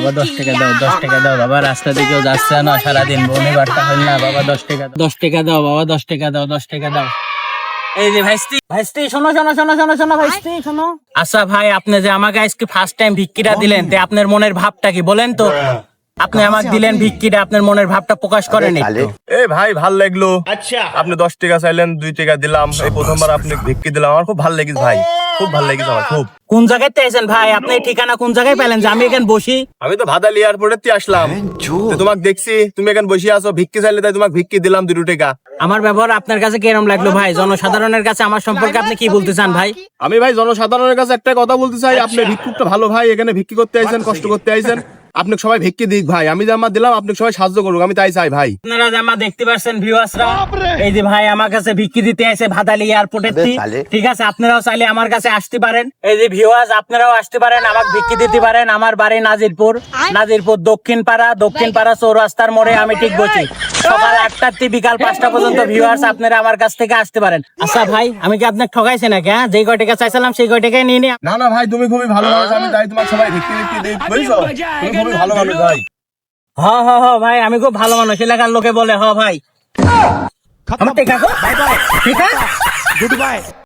বাবা 10 টাকা দাও, 10 টাকা দাও বাবা, রাস্তা দিয়ে কেউ যাচ্ছে না সারাদিন, বনিবারটা হল না বাবা, 10 টাকা, 10 টাকা দাও বাবা, 10 টাকা দাও, 10 টাকা দাও। এই যে ভাইস্তি, ভাইস্তি শোনো শোনো শোনো শোনো শোনো ভাইস্তি শোনো। আচ্ছা ভাই, আপনি যে আমাকে আজকে ফার্স্ট টাইম ভিক্ষিটা দিলেন, তে আপনার মনের ভাবটা কি বলেন তো? আপনি আমাকে দিলেন ভিক্ষিটা, আপনার মনের ভাবটা প্রকাশ করেন একটু। এই ভাই ভাল লাগলো, আচ্ছা আপনি 10 টাকা চাইলেন, 2 টাকা দিলাম, এই প্রথমবার আপনি ভিক্ষি দিলাম, আমার খুব ভালো লেগেছে ভাই, খুব ভালো লেগেছে আমার খুব। কোন জায়গায় আছেন ভাই? আপনি এই ঠিকানা কোন জায়গায় পেলেন যে আমি এখানে বসি? আমি তো ভাদালি এয়ারপোর্টে আসলাম, তো তোমাকে দেখছি তুমি এখানে বসে আছো, ভিক্ষি চাইলে তাই তোমাকে ভিক্ষি দিলাম 2 টাকা। আমার ব্যবহার আপনার কাছে কিরকম লাগলো ভাই? জনসাধারণের কাছে আমার সম্পর্কে আপনি কি বলতে চান ভাই? আমি ভাই জনসাধারণের কাছে একটা কথা বলতে চাই, আপনি ভিক্ষুকটা ভালো ভাই, এখানে ভিক্ষি করতে আইছেন, কষ্ট করতে আইছেন, আপনি সবাই ভিক্ষি দিক ভাই, আমি যে আমার দিলাম আপনি সবাই সাহায্য করুক, আমি তাই চাই ভাই। আপনারা যে আমার দেখতে পাচ্ছেন ভিউয়ার্সরা, এই যে ভাই আমার কাছে ভিক্ষি দিতে আছে ভাদালি এয়ারপোর্টে, ঠিক আছে? আপনারাও চাইলে আমার কাছে আসতে পারেন। এই যে ভিউয়ার্স, আপনারাও আসতে পারেন, আমাকে ভিক্ষি দিতে পারেন। আমার বাড়ি নাজিরপুর, নাজিরপুর দক্ষিণ পাড়া চৌরাস্তার মোড়ে আমি ঠিক বসি। সকাল 8টা থেকে বিকাল 5টা পর্যন্ত ভিউয়ার্স আপনারা আমার কাছ থেকে আসতে পারেন। আচ্ছা ভাই, আমি কি আপনাকে ঠকাইছি নাকি? হ্যাঁ, যেই কয় টাকা চাইছিলাম সেই কয় টাকাই নিয়ে নিয়ে। না না ভাই, তুমি খুবই ভালো মানুষ, আমি তাই তোমার সবাই ভিক্ষি ভিক্ষি দিই, বুঝছো? তুমি খুবই ভালো মানুষ ভাই। হ হ হ ভাই, আমি খুব ভালো মানুষ, এলাকার লোকে বলে। হ ভাই, আমার টেকা বাই বাই, ঠিক আছে, গুড বাই।